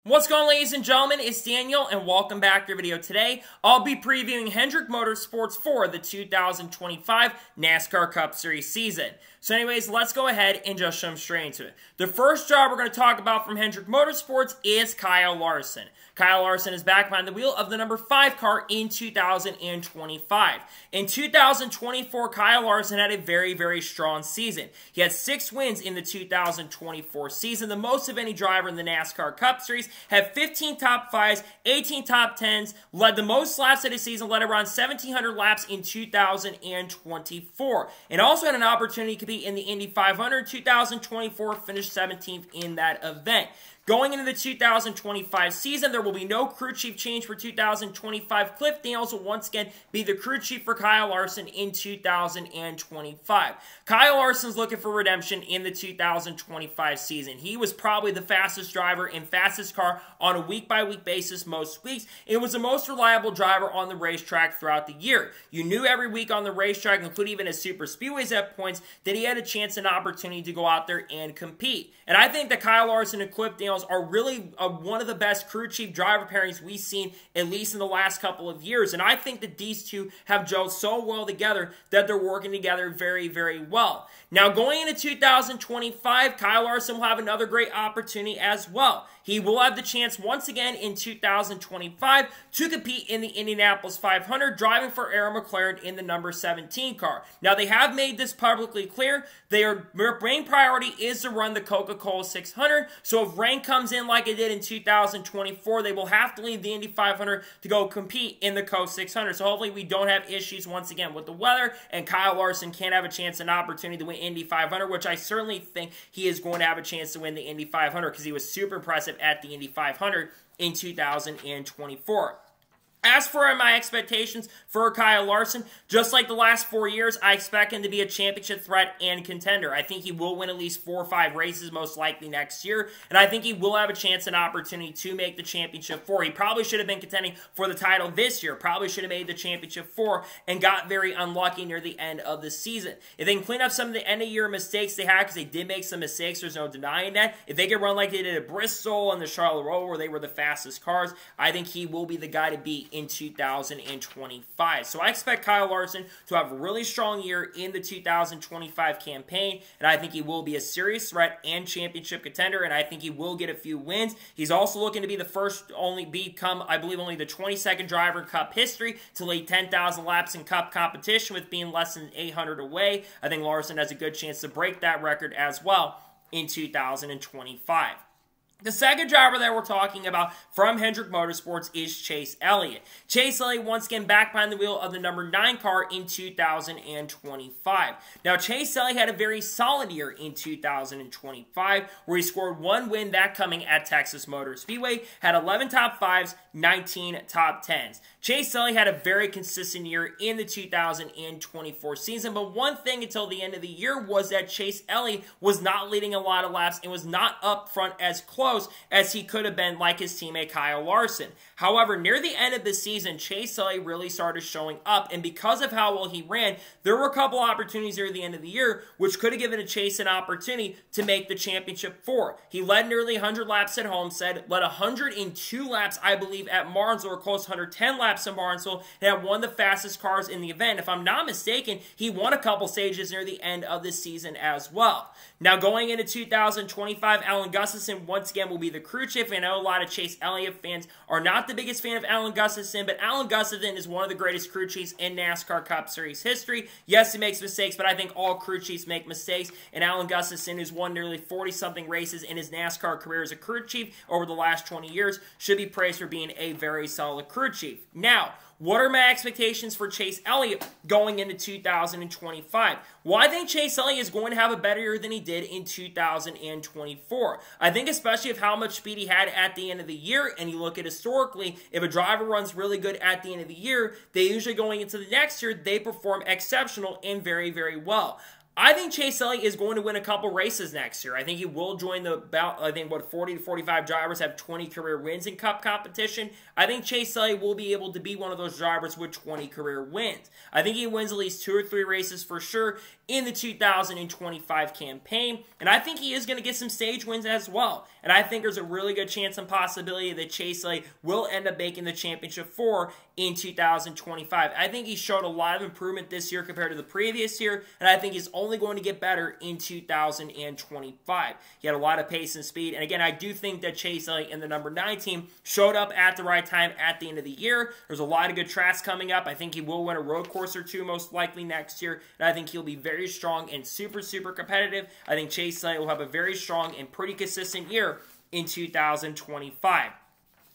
What's going on, ladies and gentlemen? It's Daniel, and welcome back to your video. Today, I'll be previewing Hendrick Motorsports for the 2025 NASCAR Cup Series season. So anyways, let's go ahead and just jump straight into it. The first job we're going to talk about from Hendrick Motorsports is Kyle Larson. Kyle Larson is back behind the wheel of the number 5 car in 2025. In 2024, Kyle Larson had a very strong season. He had 6 wins in the 2024 season, the most of any driver in the NASCAR Cup Series, had 15 top 5s, 18 top 10s, led the most laps of the season, led around 1,700 laps in 2024, and also had an opportunity to compete in the Indy 500 2024, finished 17th in that event. Going into the 2025 season, there will be no crew chief change for 2025. Cliff Daniels will once again be the crew chief for Kyle Larson in 2025. Kyle Larson's looking for redemption in the 2025 season. He was probably the fastest driver and fastest car on a week-by-week basis most weeks. It was the most reliable driver on the racetrack throughout the year. You knew every week on the racetrack, including even at super speedways at points, that he had a chance and opportunity to go out there and compete. And I think that Kyle Larson and Cliff Daniels are really one of the best crew chief driver pairings we've seen, at least in the last couple of years. And I think that these two have gelled so well together that they're working together very well. Now, going into 2025, Kyle Larson will have another great opportunity as well. He will have the chance once again in 2025 to compete in the Indianapolis 500, driving for Aaron McLaren in the number 17 car. Now, they have made this publicly clear. Their main priority is to run the Coca-Cola 600. So if rain comes in like it did in 2024, they will have to leave the Indy 500 to go compete in the Coke 600. So hopefully we don't have issues once again with the weather, and Kyle Larson can have a chance and opportunity to win Indy 500, which I certainly think he is going to have a chance to win the Indy 500 because he was super impressive at the Indy 500 in 2024. As for my expectations for Kyle Larson, just like the last 4 years, I expect him to be a championship threat and contender. I think he will win at least 4 or 5 races, most likely next year, and I think he will have a chance and opportunity to make the championship 4. He probably should have been contending for the title this year, probably should have made the championship 4, and got very unlucky near the end of the season. If they can clean up some of the end-of-year mistakes they had, because they did make some mistakes, there's no denying that. If they can run like they did at Bristol and the Charlotte Roval, where they were the fastest cars, I think he will be the guy to beat in 2025. So I expect Kyle Larson to have a really strong year in the 2025 campaign, and I think he will be a serious threat and championship contender, and I think he will get a few wins. He's also looking to be the first, only the 22nd driver in Cup history to lead 10,000 laps in Cup competition with being less than 800 away. I think Larson has a good chance to break that record as well in 2025. The second driver that we're talking about from Hendrick Motorsports is Chase Elliott. Chase Elliott once again back behind the wheel of the number 9 car in 2025. Now, Chase Elliott had a very solid year in 2025, where he scored 1 win, that coming at Texas Motor Speedway, had 11 top 5s, 19 top 10s. Chase Elliott had a very consistent year in the 2024 season, but one thing until the end of the year was that Chase Elliott was not leading a lot of laps and was not up front as close as he could have been like his teammate Kyle Larson. However, near the end of the season, Chase Elliott really started showing up, and because of how well he ran, there were a couple opportunities near the end of the year which could have given a Chase an opportunity to make the championship 4. He led nearly 100 laps at Homestead, led 102 laps, I believe, at Martinsville, or close to 110 laps at Martinsville, and had one of the fastest cars in the event. If I'm not mistaken, he won a couple stages near the end of the season as well. Now, going into 2025, Alan Gustafson once again will be the crew chief. I know a lot of Chase Elliott fans are not the biggest fan of Alan Gustafson, but Alan Gustafson is one of the greatest crew chiefs in NASCAR Cup Series history. Yes, he makes mistakes, but I think all crew chiefs make mistakes, and Alan Gustafson, who's won nearly 40-something races in his NASCAR career as a crew chief over the last 20 years, should be praised for being a very solid crew chief. Now, what are my expectations for Chase Elliott going into 2025? Well, I think Chase Elliott is going to have a better year than he did in 2024. I think especially of how much speed he had at the end of the year, and you look at historically, if a driver runs really good at the end of the year, they usually going into the next year, they perform exceptional and very well. I think Chase Elliott is going to win a couple races next year. I think he will join the bout. I think, 40 to 45 drivers have 20 career wins in Cup competition. I think Chase Elliott will be able to be one of those drivers with 20 career wins. I think he wins at least 2 or 3 races for sure in the 2025 campaign, and I think he is going to get some stage wins as well. And I think there's a really good chance and possibility that Chase Elliott will end up making the championship 4 in 2025. I think he showed a lot of improvement this year compared to the previous year, and I think he's only going to get better in 2025. He had a lot of pace and speed, and again, I do think that Chase Elliott and the number 9 team showed up at the right time at the end of the year. There's a lot of good tracks coming up. I think he will win a road course or 2 most likely next year, and I think he'll be very strong and super competitive. I think Chase Elliott will have a very strong and pretty consistent year in 2025.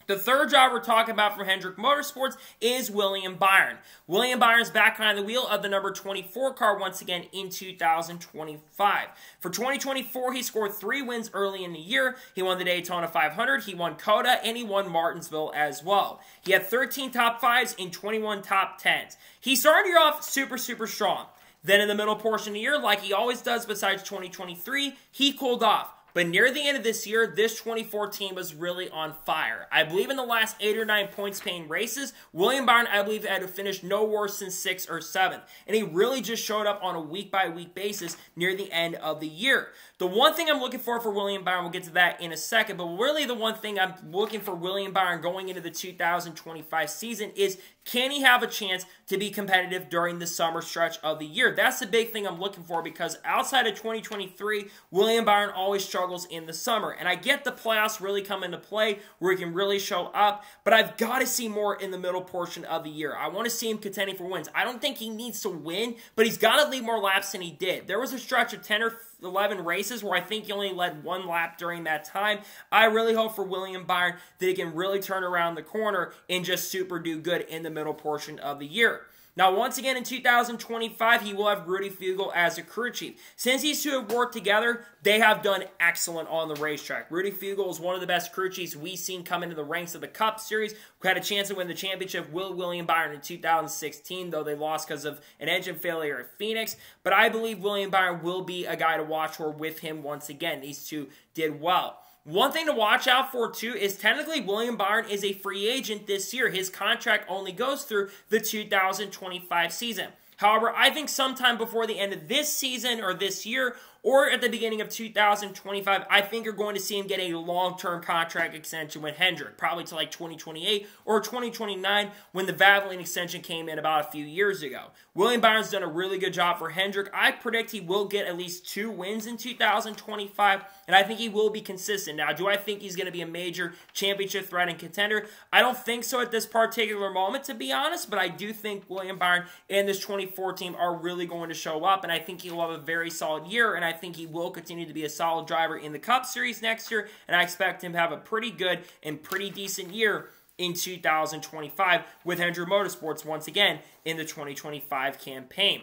The third driver we're talking about from Hendrick Motorsports is William Byron. William Byron's back behind the wheel of the number 24 car once again in 2025. For 2024, he scored 3 wins early in the year. He won the Daytona 500, he won COTA, and he won Martinsville as well. He had 13 top 5s and 21 top 10s. He started the year off super strong. Then in the middle portion of the year, like he always does besides 2023, he cooled off. But near the end of this year, this 24 team was really on fire. I believe in the last 8 or 9 points-paying races, William Byron, I believe, had finished no worse than 6th or 7th. And he really just showed up on a week-by-week basis near the end of the year. The one thing I'm looking for William Byron, we'll get to that in a second, but really the one thing I'm looking for William Byron going into the 2025 season is, can he have a chance to be competitive during the summer stretch of the year? That's the big thing I'm looking for, because outside of 2023, William Byron always struggles in the summer. And I get the playoffs really come into play where he can really show up, but I've got to see more in the middle portion of the year. I want to see him contending for wins. I don't think he needs to win, but he's got to lead more laps than he did. There was a stretch of 10 or 11 races where I think he only led 1 lap during that time. I really hope for William Byron that he can really turn around the corner and just super do good in the middle portion of the year. Now, once again, in 2025, he will have Rudy Fugle as a crew chief. Since these two have worked together, they have done excellent on the racetrack. Rudy Fugle is one of the best crew chiefs we've seen come into the ranks of the Cup Series. We had a chance to win the championship with William Byron in 2016, though they lost because of an engine failure at Phoenix. But I believe William Byron will be a guy to watch for with him once again. These two did well. One thing to watch out for, too, is technically William Byron is a free agent this year. His contract only goes through the 2025 season. However, I think sometime before the end of this season or this year, or at the beginning of 2025, I think you're going to see him get a long-term contract extension with Hendrick, probably to like 2028 or 2029 when the Valvoline extension came in about a few years ago. William Byron's done a really good job for Hendrick. I predict he will get at least 2 wins in 2025, and I think he will be consistent. Now, do I think he's going to be a major championship threat and contender? I don't think so at this particular moment, to be honest, but I do think William Byron and this 24 team are really going to show up, and I think he'll have a very solid year, and I think he will continue to be a solid driver in the Cup Series next year, and I expect him to have a pretty good and pretty decent year in 2025 with Hendrick Motorsports once again in the 2025 campaign.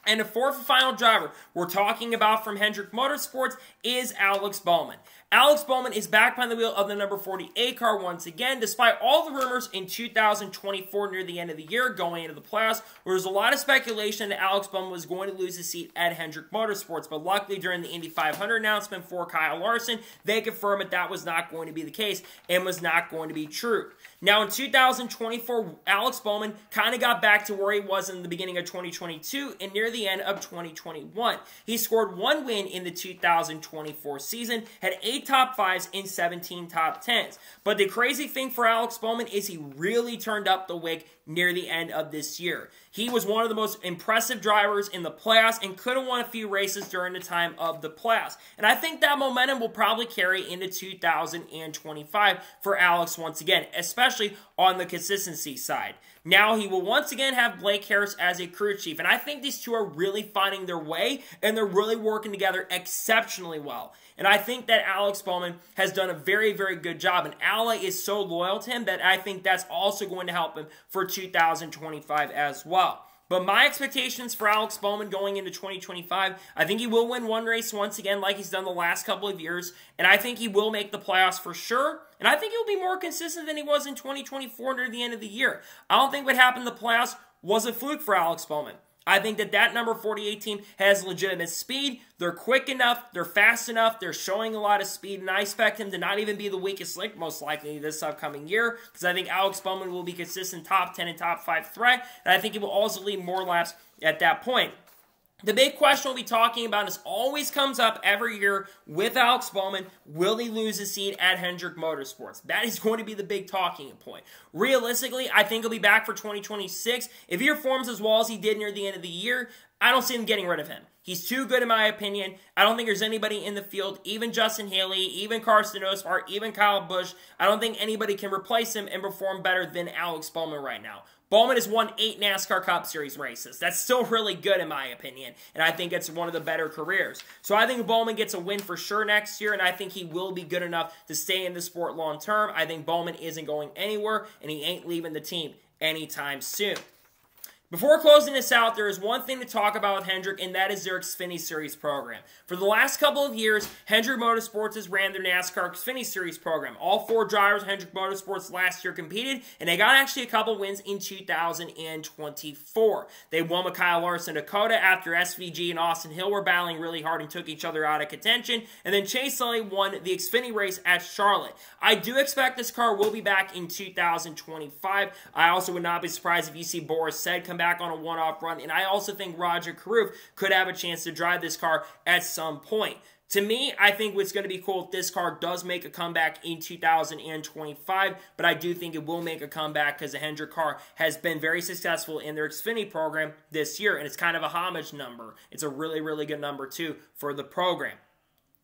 And the fourth and final driver we're talking about from Hendrick Motorsports is Alex Bowman. Alex Bowman is back behind the wheel of the number 48 car once again, despite all the rumors in 2024 near the end of the year going into the playoffs, where there's a lot of speculation that Alex Bowman was going to lose his seat at Hendrick Motorsports, but luckily during the Indy 500 announcement for Kyle Larson, they confirmed that was not going to be the case and was not going to be true. Now in 2024, Alex Bowman kind of got back to where he was in the beginning of 2022 and near the end of 2021. He scored 1 win in the 2024 season, had 8 top 5s and 17 top 10s. But the crazy thing for Alex Bowman is he really turned up the wig near the end of this year. He was one of the most impressive drivers in the playoffs and could have won a few races during the time of the playoffs. And I think that momentum will probably carry into 2025 for Alex once again, especially on the consistency side. Now he will once again have Blake Harris as a crew chief, and I think these two are really finding their way, and they're really working together exceptionally well. And I think that Alex Bowman has done a very, very good job, and Ala is so loyal to him that I think that's also going to help him for 2025 as well. But my expectations for Alex Bowman going into 2025, I think he will win 1 race once again like he's done the last couple of years. And I think he will make the playoffs for sure. And I think he'll be more consistent than he was in 2024 near the end of the year. I don't think what happened in the playoffs was a fluke for Alex Bowman. I think that number 48 team has legitimate speed. They're quick enough. They're fast enough. They're showing a lot of speed, and I expect him to not even be the weakest link, most likely, this upcoming year, because I think Alex Bowman will be consistent top 10 and top 5 threat, and I think he will also lead more laps at that point. The big question we'll be talking about, and this always comes up every year with Alex Bowman, will he lose his seat at Hendrick Motorsports? That is going to be the big talking point. Realistically, I think he'll be back for 2026. If he performs as well as he did near the end of the year, I don't see them getting rid of him. He's too good in my opinion. I don't think there's anybody in the field, even Justin Haley, even Carson Osbar, even Kyle Busch. I don't think anybody can replace him and perform better than Alex Bowman right now. Bowman has won 8 NASCAR Cup Series races. That's still really good in my opinion, and I think it's one of the better careers. So I think Bowman gets a win for sure next year, and I think he will be good enough to stay in the sport long term. I think Bowman isn't going anywhere, and he ain't leaving the team anytime soon. Before closing this out, there is one thing to talk about with Hendrick, and that is their Xfinity Series program. For the last couple of years, Hendrick Motorsports has ran their NASCAR Xfinity Series program. All 4 drivers of Hendrick Motorsports last year competed, and they got actually a couple wins in 2024. They won with Kyle Larson Dakota after SVG and Austin Hill were battling really hard and took each other out of contention, and then Chase Elliott won the Xfinity race at Charlotte. I do expect this car will be back in 2025. I also would not be surprised if you see Boris Said come back on a one-off run, and I also think Roger Carruth could have a chance to drive this car at some point. To me, I think what's going to be cool if this car does make a comeback in 2025, but I do think it will make a comeback because the Hendrick car has been very successful in their Xfinity program this year, and it's kind of a homage number. It's a really, really good number, too, for the program.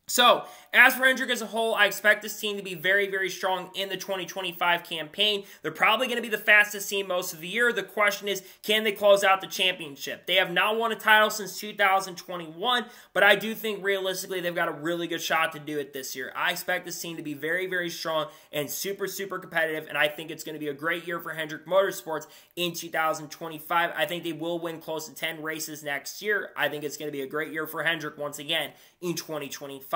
So, as for Hendrick as a whole, I expect this team to be very, very strong in the 2025 campaign. They're probably going to be the fastest team most of the year. The question is, can they close out the championship? They have not won a title since 2021, but I do think realistically they've got a really good shot to do it this year. I expect this team to be very, very strong and super, super competitive, and I think it's going to be a great year for Hendrick Motorsports in 2025. I think they will win close to 10 races next year. I think it's going to be a great year for Hendrick once again in 2025.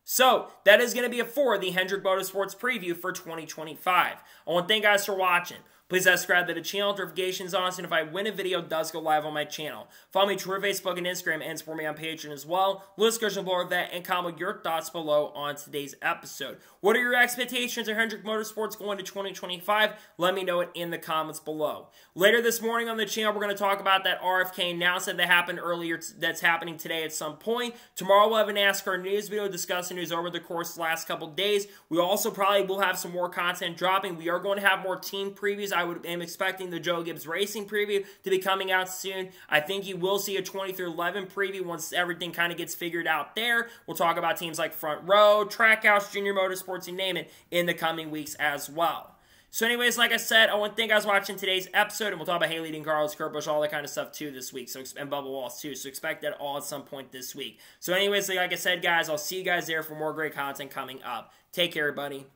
So, that is going to be it for the Hendrick Motorsports preview for 2025. I want to thank you guys for watching. Please subscribe to the channel, notifications on, so if I win a video, it does go live on my channel. Follow me on Twitter, Facebook, and Instagram, and support me on Patreon as well. List description below that, and comment your thoughts below on today's episode. What are your expectations of Hendrick Motorsports going to 2025? Let me know it in the comments below. Later this morning on the channel, we're going to talk about that RFK announcement that happened earlier that's happening today at some point. Tomorrow we'll have a NASCAR news video discussing news over the course of the last couple days. We also probably will have some more content dropping. We are going to have more team previews. I am expecting the Joe Gibbs Racing preview to be coming out soon. I think you will see a 20-11 preview once everything kind of gets figured out there. We'll talk about teams like Front Row, Trackhouse, Junior Motorsports, you name it, in the coming weeks as well. So anyways, like I said, I want to thank you guys for watching today's episode, and we'll talk about Haley and Carlos, Kurt Busch, all that kind of stuff too this week, and Bubba Wallace too, so expect that all at some point this week. So anyways, like I said, guys, I'll see you guys there for more great content coming up. Take care, everybody.